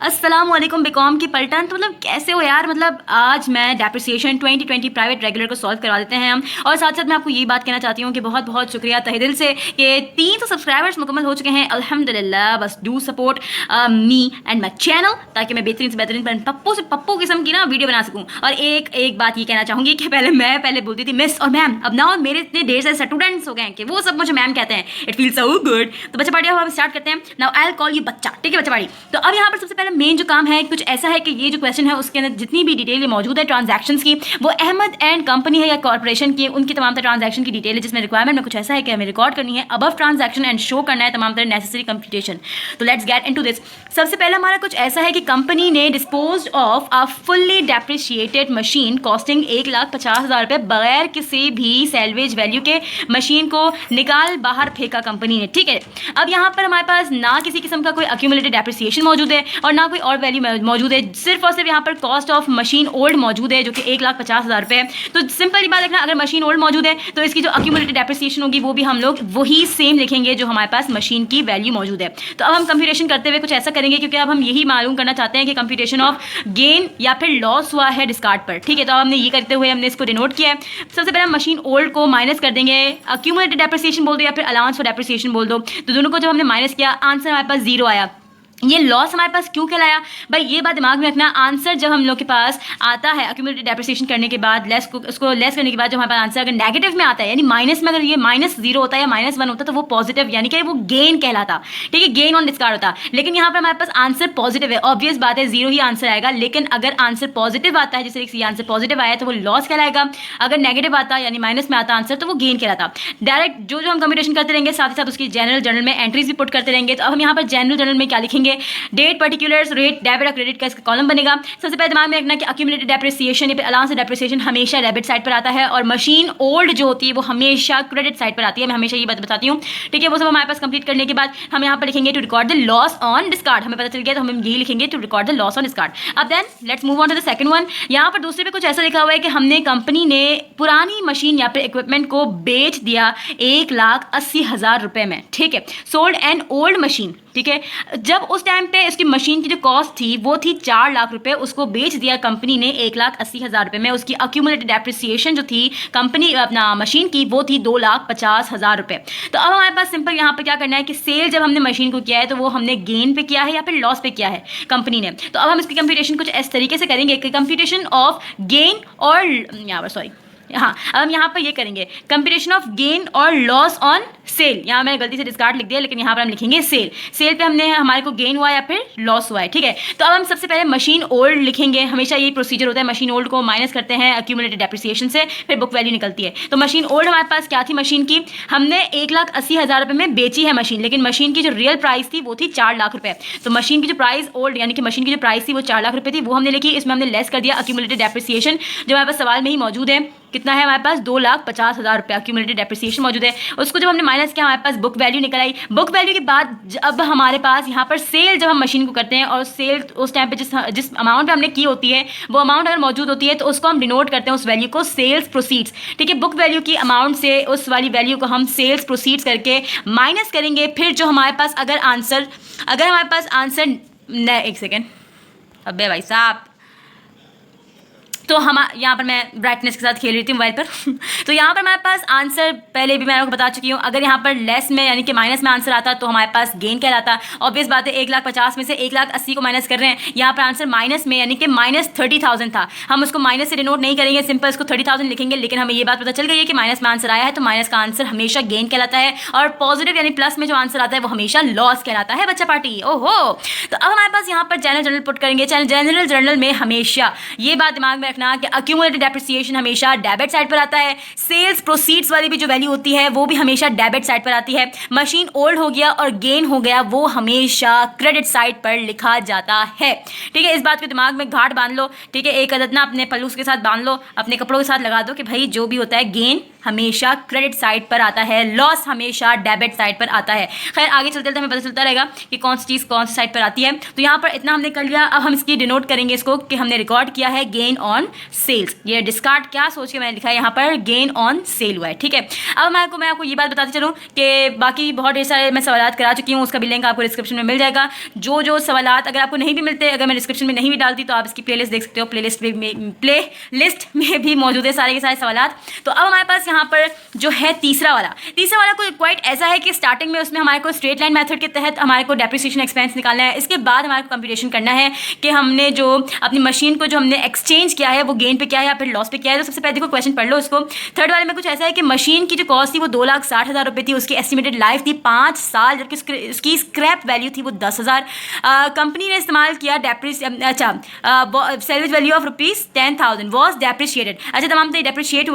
अस्सलामुअलैकुम बीकॉम की पलटन। तो मतलब कैसे हो यार, मतलब आज मैं डेप्रिसिएशन 2020 प्राइवेट रेगुलर को सॉल्व करवा देते हैं हम। और साथ साथ मैं आपको ये बात कहना चाहती हूँ कि बहुत बहुत शुक्रिया तहे दिल से कि 300 सब्सक्राइबर्स मुकम्मल हो चुके हैं अल्हम्दुलिल्लाह। बस do support me and my channel ताकि मैं बेहतरीन से बेहतरीन पप्पू से पप्पू किस्म की ना वीडियो बना सकूँ। और एक बात ये कहना चाहूँगी कि पहले बोलती थी मिस और मैम, अब ना मेरे इतने ढेर सारे स्टूडेंट्स हो गए हैं कि वो सब मुझे मैम कहते हैं। It feel so good. तो बच्चा पार्टी अब स्टार्ट करते हैं। Now I will call you बच्चा, ठीक है बच्चा पार्टी। तो अब यहाँ पर सबसे पहले मेन जो काम है कुछ ऐसा है कि ये जो क्वेश्चन है उसके अंदर जितनी भी डिटेल मौजूद है ट्रांजैक्शंस की, वो अहमद एंड कंपनी है या कॉर्पोरेशन की, उनकी तमाम तरह ट्रांजैक्शन की डिटेल है जिसमें रिक्वायरमेंट में कुछ ऐसा है कि हमें रिकॉर्ड करनी है अबव ट्रांजैक्शन एंड शो करना है तमाम तरह नेसेसरी कंप्यूटेशन। तो लेट्स गेट इनटू दिस। सबसे पहला हमारा कुछ ऐसा है कि कंपनी ने dispose of a fully depreciated machine costing 1,50,000 रुपये बगैर किसी भी सैलवेज वैल्यू के मशीन को निकाल बाहर फेंका कंपनी ने, ठीक है। अब यहाँ पर हमारे पास ना किसी किस्म का कोई अक्यूमुलेटेड डेप्रिसिएशन मौजूद है और ना कोई और वैल्यू मौजूद है, सिर्फ और सिर्फ यहाँ पर कॉस्ट ऑफ मशीन ओल्ड मौजूद है जो कि 1,50,000 रुपये है। तो सिंपल बात रखना, अगर मशीन ओल्ड मौजूद है तो इसकी जो अक्यूमुलेटेड डेप्रिसिएशन होगी वो भी हम लोग वही सेम लिखेंगे जो हमारे पास मशीन की वैल्यू मौजूद है। तो अब हम कंप्यूटेशन करते हुए कुछ ऐसा करेंगे क्योंकि अब हम यही मालूम करना चाहते हैं कि कंप्यूटेशन ऑफ गेन या फिर लॉस हुआ है डिस्कार्ड पर, ठीक है। तो अब हमने ये करते हुए हमने इसको डिनोट किया है। सबसे पहले मशीन ओल्ड को माइनस कर देंगे, अक्यूमुलेटेड डेप्रिसिएशन बोल दो या फिर अलाउंस फॉर डेप्रिसिएशन बोल दो। तो दोनों को जब हमने माइनस किया आंसर हमारे पास 0 आया। ये लॉस हमारे पास क्यों कहलाया भाई, ये बात दिमाग में रखना। आंसर जब हम लोग के पास आता है अक्यूमुलेटेड डेप्रिसिएशन करने के बाद उसको लेस करने के बाद जो हमारे पास आंसर अगर नेगेटिव में आता है, यानी माइनस में, अगर ये -0 होता है या -1 होता तो वो पॉजिटिव यानी कि वो गेन कहलाता, ठीक है, गेन ऑन डिस्कार्ड होता। लेकिन यहाँ पर हमारे पास आंसर पॉजिटिव है, ऑब्वियस बात है 0 ही आंसर आएगा। लेकिन अगर आंसर पॉजिटिव आता है, जैसे ये आंसर पॉजिटिव आया तो वो लॉस कहलाएगा, अगर नेगेटिव आता यानी माइनस में आता आंसर तो वो गेन कहलाता। डायरेक्ट जो हम कंप्यूटेशन करते रहेंगे साथ ही साथ उसकी जनरल जर्नल में एंट्रीज भी पुट करते रहेंगे। तो अब हम यहाँ पर जनरल जर्नल में क्या लिखेंगे, डेट पर्टिकुलर्स, रेट, डेबिट और क्रेडिट का इसका कॉलम बनेगा। सबसे पहले दिमाग में रखना कि अक्यूमुलेटेड डेप्रिसिएशन या फिर अलाउंस डेप्रिसिएशन हमेशा डेबिट साइड पर आता है और मशीन ओल्ड जो होती है वो हमेशा क्रेडिट साइड पर आती है। मैं हमेशा ये बात बताती हूँ, ठीक है। वो सब हमारे पास कंप्लीट करने के बाद हम यहाँ पर लिखेंगे to record the loss on discard. हमें पता चल गया तो हम यही लिखेंगे to record the loss on discard. अब then let's move on to the second one. यहाँ पर दूसरे पे कुछ ऐसा लिखा हुआ है कि हमने कंपनी ने पुरानी मशीन या फिर इक्विपमेंट को बेच दिया 1,80,000 रुपये में, ठीक है। सोल्ड एन ओल्ड मशीन, ठीक है। जब उस टाइम पे इसकी मशीन की जो कॉस्ट थी वो थी 4 लाख रुपए, उसको बेच दिया कंपनी ने 1,80,000 रुपए में। उसकी अक्यूमुलेटेड डेप्रिसिएशन जो थी कंपनी अपना मशीन की वो थी 2,50,000 रुपए। तो अब हमारे पास सिंपल यहाँ पे क्या करना है कि सेल जब हमने मशीन को किया है तो वो हमने गेन पे किया है या फिर लॉस पे किया है कंपनी ने। तो अब हम इसकी कंप्यूटेशन कुछ इस तरीके से करेंगे कि कंप्यूटेशन ऑफ गेन और यहाँ पर सॉरी हाँ, अब हम यहाँ पर ये करेंगे कंप्यूटेशन ऑफ गेन और लॉस ऑन सेल। यहाँ मैंने गलती से डिस्कार्ड लिख दिया लेकिन यहाँ पर हम लिखेंगे सेल। सेल पे हमने हमारे को गेन हुआ या फिर लॉस हुआ है, ठीक है। तो अब हम सबसे पहले मशीन ओल्ड लिखेंगे। हमेशा यही प्रोसीजर होता है, मशीन ओल्ड को माइनस करते हैं अक्यूमुलेटेड डेप्रिसिएशन से, फिर बुक वैल्यू निकलती है। तो मशीन ओल्ड हमारे पास क्या थी, मशीन की हमने 1,80,000 रुपये में बेची है मशीन, लेकिन मशीन की जो रियल प्राइस थी वो थी 4 लाख रुपये। तो मशीन की जो प्राइस ओल्ड यानी कि मशीन की जो प्राइस थी वो 4 लाख रुपये थी, वो हमने लिखी। इसमें हमने लेस कर दिया अक्यूमुलेटेड डेप्रिसिएशन जो हमारे पास सवाल में ही मौजूद है। कितना है हमारे पास 2,50,000 रुपये अक्यूमुलेटेड डेप्रिसिएशन मौजूद है। उसको जब हमने माइनस किया हमारे पास बुक वैल्यू निकल आई। बुक वैल्यू के बाद अब हमारे पास यहाँ पर सेल जब हम मशीन को करते हैं और सेल उस टाइम पे जिस अमाउंट पे हमने की होती है वो अमाउंट अगर मौजूद होती है तो उसको हम डिनोट करते हैं उस वैल्यू को सेल्स प्रोसीड्स, ठीक है। बुक वैल्यू की अमाउंट से उस वाली वैल्यू को हम सेल्स प्रोसीड्स करके माइनस करेंगे। फिर जो हमारे पास अगर हमारे पास आंसर एक सेकेंड, अबे भाई साहब, तो हम यहाँ पर मैं ब्राइटनेस के साथ खेल रही थी मोबाइल पर तो यहाँ पर हमारे पास आंसर पहले भी मैं आपको बता चुकी हूँ। अगर यहाँ पर लेस में यानी कि माइनस में आंसर आता तो हमारे पास गेन कहलाता। ऑब्वियस बात है 1,50,000 में से 1,80,000 को माइनस कर रहे हैं। यहाँ पर आंसर माइनस में यानी कि -30,000 था। हम उसको माइनस से डिनोट नहीं करेंगे, सिंपल इसको 30,000 लिखेंगे। लेकिन हमें ये बात पता चल गई है कि माइनस में आंसर आया है तो माइनस का आंसर हमेशा गेन कहलाता है और पॉजिटिव यानी प्लस में जो आंसर आता है वो हमेशा लॉस कहलाता है बच्चा पार्टी। ओहो, तो अब हमारे पास यहाँ पर जनरल पुट करेंगे। जनरल जर्नल में हमेशा ये बात दिमाग में रखना कि अक्यूमुलेटेड डेप्रिसिएशन हमेशा डेबिट साइड पर आता है। सेल्स प्रोसीड्स वाली भी जो वैल्यू होती है वो भी हमेशा डेबिट साइड पर आती है। मशीन ओल्ड हो गया और गेन हो गया वो हमेशा क्रेडिट साइड पर लिखा जाता है, ठीक है। इस बात को दिमाग में गांठ बांध लो, ठीक है। एक अदद ना अपने पल्लू के साथ बांध लो, अपने कपड़ों के साथ लगा दो कि भाई जो भी होता है गेन हमेशा क्रेडिट साइड पर आता है, लॉस हमेशा डेबिट साइड पर आता है। खैर आगे चलते चलते हमें पता चलता रहेगा कि कौन सी चीज़ कौन सी साइड पर आती है। तो यहाँ पर इतना हमने कर लिया। अब हम इसकी डिनोट करेंगे इसको कि हमने रिकॉर्ड किया है गेन ऑन सेल्स। ये डिस्कार्ड क्या सोच के मैंने लिखा है यहाँ पर, गेन ऑन सेल हुआ है, ठीक है। अब मैं आपको ये बात बताती चलूँ कि बाकी बहुत ढेर सारे मैं सवाल करा चुकी हूँ, उसका भी लिंक आपको डिस्क्रिप्शन में मिल जाएगा। जो सवाल अगर आपको नहीं भी मिलते, अगर मैं डिस्क्रिप्शन में नहीं भी डालती तो आप इसकी प्लेलिस्ट देख सकते हो, प्ले लिस्ट में भी मौजूद है सारे के सारे सवाल। तो अब हमारे पास यहाँ पर जो है तीसरा वाला को क्वाइट ऐसा है कि स्टार्टिंग में उसमें हमारे को स्ट्रेट लाइन मेथड के तहत हमारे को डेप्रिसिएशन एक्सपेंस निकालना है। इसके बाद हमारे को कंप्यूटेशन करना है कि हमने जो अपनी मशीन को जो हमने एक्सचेंज किया है वो गेन पे किया है या फिर लॉस पे किया है। तो सबसे पहले देखो क्वेश्चन पढ़ लो इसको। थर्ड वाले में कुछ ऐसा है कि मशीन की जो कॉस्ट थी वो 2,60,000 रुपये थी, उसकी एस्टिमेटेड लाइफ थी 5 साल, जबकि उसकी स्क्रैप वैल्यू थी वो 10,000। कंपनी ने इस्तेमाल किया salvage value of ₹10,000 was depreciated. अच्छा तमाम तो डेप्रिशिएट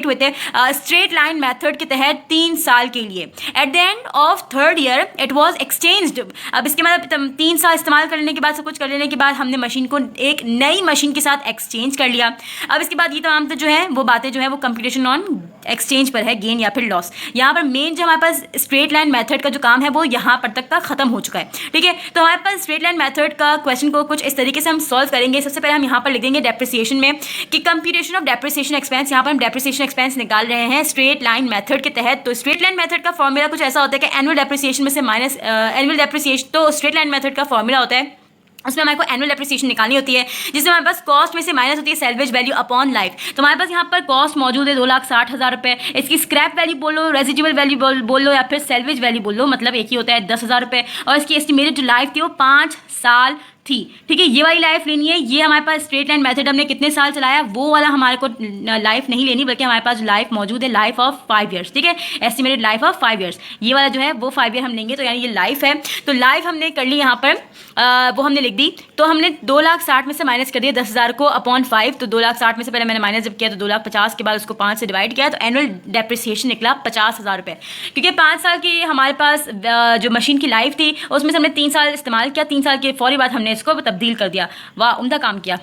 हुए थे स्ट्रेट लाइन मेथड के तहत 3 साल के लिए। At the end of third year it was exchanged. अब इसके मतलब 3 साल इस्तेमाल कर लेने के बाद, सब कुछ कर लेने के बाद हमने मशीन को एक नई मशीन के साथ एक्सचेंज कर लिया। अब इसके बाद ये तमाम तो जो है वो बातें जो है वो कंप्यूटेशन ऑन एक्सचेंज पर है, गेन या फिर लॉस। यहाँ पर मेन जो हमारे पास स्ट्रेट लाइन मेथड का जो काम है वो यहाँ पर तक का खत्म हो चुका है, ठीक है। तो हमारे पास स्ट्रेट लाइन मेथड का क्वेश्चन को कुछ इस तरीके से हम सॉल्व करेंगे। सबसे पहले हम यहाँ पर लिख देंगे डेप्रिसिएशन में कि कंप्यूटेशन ऑफ डेप्रिसिएशन एक्सपेंस। यहाँ पर हम डेप्रिसिएशन एक्सपेंस निकाल रहे हैं स्ट्रेट लाइन मेथड के तहत। तो स्ट्रेट लाइन मेथड का फॉर्मूला कुछ ऐसा होता है कि एनुअल डेप्रिसिएशन में से माइनस एनुअल डेप्रिसिएशन। तो स्ट्रेट लाइन मेथड का फॉर्मूला होता है, उसमें हमारे को एनुअल डेप्रिसिएशन निकालनी होती है, जिसमें हमारे पास कॉस्ट में से माइनस होती है सेल्वेज वैल्यू अपॉन लाइफ। तो हमारे पास यहाँ पर कॉस्ट मौजूद है 2,60,000 रुपये, इसकी स्क्रैप वैल्यू बोलो, रेजिडुअल वैल्यू बोल लो या फिर सेल्वेज वैल्यू बोल लो, मतलब एक ही होता है 10,000 रुपये। और इसकी एस्टिमेटेड जो लाइफ थी वो 5 साल थी, ठीक है। ये वाली लाइफ लेनी है। ये हमारे पास स्ट्रेट लाइन मेथड हमने कितने साल चलाया वो वाला हमारे को लाइफ नहीं लेनी, बल्कि हमारे पास लाइफ मौजूद है लाइफ ऑफ 5 ईयर्स, ठीक है, एस्टिमेटेड लाइफ ऑफ 5 ईयर्स। ये वाला जो है वो 5 ईयर हम लेंगे, तो यानी ये लाइफ है। तो लाइफ हमने कर ली यहाँ पर, वो हमने लिख दी। तो हमने 2,60,000 में से माइनस कर दिया 10,000 को अपॉन 5। तो 2,60,000 में से पहले मैंने माइनस जब किया तो 2,50,000 के बाद उसको 5 से डिवाइड किया, तो एनुअल डेप्रिसिएशन निकला 50,000 रुपये। क्योंकि 5 साल की हमारे पास जो मशीन की लाइफ थी उसमें से हमने 3 साल इस्तेमाल किया, 3 साल के फौरी बाद हमने इसको तब्दील कर दिया। वाह, उम्दा काम किया।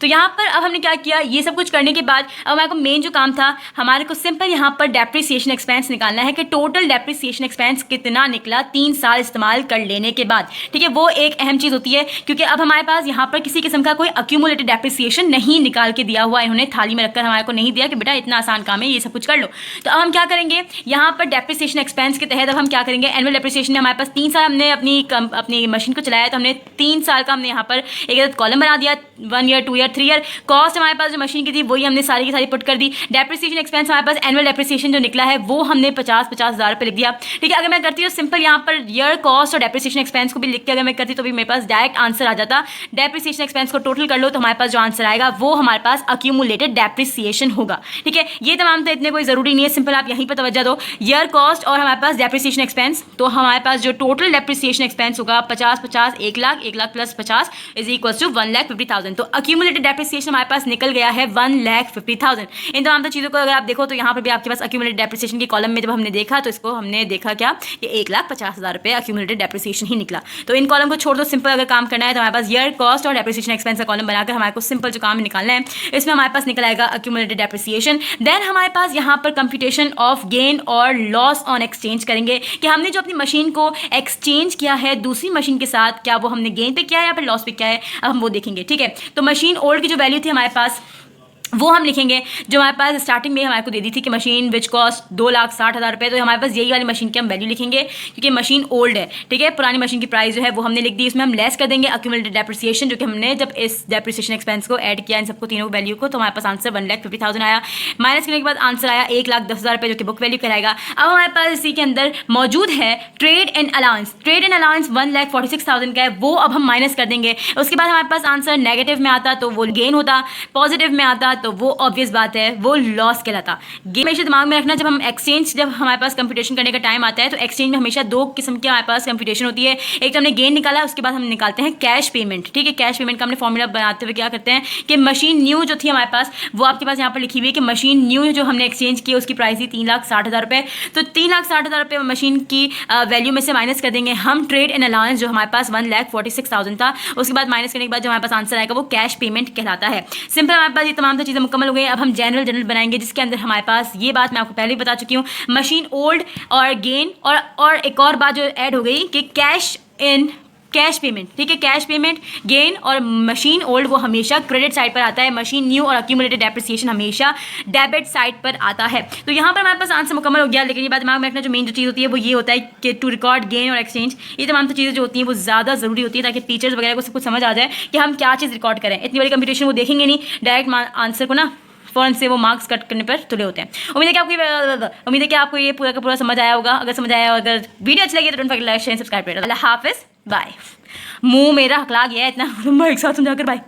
तो यहाँ पर अब हमने क्या किया, ये सब कुछ करने के बाद अब हमारे को मेन जो काम था, हमारे को सिंपल यहाँ पर डेप्रिसिएशन एक्सपेंस निकालना है कि टोटल डेप्रिसिएशन एक्सपेंस कितना निकला 3 साल इस्तेमाल कर लेने के बाद, ठीक है। वो एक अहम चीज़ होती है, क्योंकि अब हमारे पास यहाँ पर किसी किस्म का कोई अक्यूमुलेटेड डेप्रिसिएशन नहीं निकाल के दिया हुआ, इन्होंने थाली में रखकर हमारे को नहीं दिया कि बेटा इतना आसान काम है, ये सब कुछ कर लो। तो अब हम क्या करेंगे, यहाँ पर डेप्रिसिएशन एक्सपेंस के तहत अब हम क्या करेंगे, एनुअल डेप्रिसिएशन हमारे पास 3 साल हमने अपनी मशीन को चलाया, तो हमने 3 साल का हमने यहाँ पर एक कॉलम बना दिया, 1 ईयर 2 ईयर 3 ईयर। कॉस्ट हमारे पास जो मशीन की थी वही हमने सारी की सारी पुट कर दी। डेप्रिसिएशन एक्सपेंस हमारे पास एनुअल डेप्रिसिएशन जो निकला है वो हमने 50,000 रुपये लिख दिया, ठीक है। अगर मैं करती हूँ सिंपल यहाँ पर ईयर कॉस्ट और डेप्रिसिएशन एक्सपेंस को भी लिख के अगर मैं करती तो भी मेरे पास डायरेक्ट आंसर आ जाता। डेप्रिसिएशन एक्सपेंस को टोटल कर लो तो हमारे पास जो आंसर आएगा वो हमारे पास अक्यूमुलेटेड डेप्रिसिएशन होगा, ठीक है। ये तमाम तो इतने कोई जरूरी नहीं है, सिंपल आप यहीं पर तवज्जो दो, ईयर कॉस्ट और हमारे पास डेप्रिसिएशन एक्सपेंस। तो हमारे पास जो टोटल डेप्रिसिएशन एक्सपेंस होगा 50 1 lakh, 1 lakh plus 50 is equal to 1,50,000। तो अक्यूमुलेटेड डेप्रिसिएशन हमारे पास निकल गया है 1,50,000। इन तमाम तो चीज़ों को अगर आप देखो तो यहाँ पर भी आपके पास अक्यूमुलेटेड डेप्रिसिएशन के कॉलम में जब हमने देखा तो इसको हमने देखा क्या, कि 1,50,000 रुपये अक्यूमुलेटेड डेप्रिसिएशन ही निकला। तो इन कॉलम को छोड़ दो, सिंपल अगर काम करना है तो हमारे पास ईयर कॉस्ट और डेप्रिसिएशन एक्सपेंस का कॉलम बनाकर हमारे को सिंपल जो काम निकालना है इसमें हमारे पास निकल आएगा अक्यूमुलेटेड डेप्रिसिएशन। देन हमारे पास यहाँ पर कंप्यूटेशन ऑफ गेन और लॉस ऑन एक्सचेंज करेंगे कि हमने जो अपनी मशीन को एक्सचेंज किया है दूसरी मशीन के साथ, क्या वो हमने गेन पे किया है या फिर लॉस पे किया है, अब हम वो देखेंगे, ठीक है। तो मशीन ओल्ड की जो वैल्यू थी हमारे पास वो हम लिखेंगे, जो हमारे पास स्टार्टिंग में हमारे को दे दी थी कि मशीन विच कॉस्ट 2,60,000 रुपये। तो हमारे पास यही वाली मशीन की हम वैल्यू लिखेंगे क्योंकि मशीन ओल्ड है, ठीक है। पुरानी मशीन की प्राइस जो है वो हमने लिख दी, इसमें हम लेस कर देंगे अक्यूमुलेटेड डेप्रिसिएशन, जो कि हमने जब इस डेप्रिसिएशन एक्सपेंस को ऐड किया इन सबको तीनों वैल्यू को, तो हमारे पास आंसर 1,50,000 आया। माइनस करने के बाद आंसर आया 1,10,000 रुपये, जो कि बुक वैल्यू कहलाएगा। अब हमारे पास इसी के अंदर मौजूद है trade and allowance. Trade and allowance 1,46,000 का है, वो अब हम माइनस कर देंगे। उसके बाद हमारे पास आंसर नेगेटिव में आता तो वो गेन होता, पॉजिटिव में आता तो वो ऑब्वियस बात है वो लॉस कहलाता। गेम हमेशा दिमाग में रखना, जब हमारे पास कंप्यूटेशन करने का टाइम आता है तो एक्सचेंज में हमेशा 2 किस्म की हमारे पास कंप्यूटेशन होती है। एक तो हमने गेन निकाला, उसके बाद हम निकालते हैं कैश पेमेंट, ठीक है। कैश पेमेंट का हमने फॉर्मूला बनाते हुए क्या करते हैं कि मशीन न्यू जो थी हमारे पास वो आपके पास यहाँ पर लिखी हुई है कि मशीन न्यू जो हमने एक्सचेंज की उसकी प्राइस थी 3,60,000 रुपये। तो 3,60,000 रुपये मशीन की वैल्यू में से माइनस कर देंगे हम ट्रेड एंड अलाउंस जो हमारे पास 1,46,000 था। उसके बाद माइनस करने के बाद जो हमारे पास आंसर आएगा वो कैश पेमेंट कहलाता है। सिंपल हमारे पास ये तमाम चीज़ें मुकम्मल हो गई। अब हम जनरल बनाएंगे, जिसके अंदर हमारे पास ये बात मैं आपको पहले ही बता चुकी हूँ, मशीन ओल्ड और गेन, और एक और बात जो ऐड हो गई कि कैश पेमेंट, ठीक है, कैश पेमेंट, गेन और मशीन ओल्ड वो हमेशा क्रेडिट साइड पर आता है, मशीन न्यू और अक्यूमुलेटेड डेप्रिसिएशन हमेशा डेबिट साइड पर आता है। तो यहाँ पर हमारे पास आंसर मुकम्मल हो गया, लेकिन ये बात दिमाग में रखना, जो मेन जो चीज़ होती है वो ये होता है कि टू रिकॉर्ड गेन और एक्सचेंज, ये तमाम तो चीज़ें जो होती हैं वो ज़्यादा ज़रूरी होती है, ताकि टीचर्स वगैरह को सब कुछ समझ आ जाए कि हम क्या चीज़ रिकॉर्ड करें। इतनी बड़ी कंपटीशन वो देखेंगे नहीं, डायरेक्ट आंसर को ना फ़ौरन से वो मार्क्स कट करने पर तुले होते हैं। उम्मीद है कि आपको ये पूरा का पूरा समझ आया होगा। अगर समझ आया, अगर वीडियो अच्छी लगी तो don't forget like share subscribe करें। अल्लाह हाफिज़, बाय। मुंह मेरा हकला गया है इतना एक साथ समझाकर, बाय।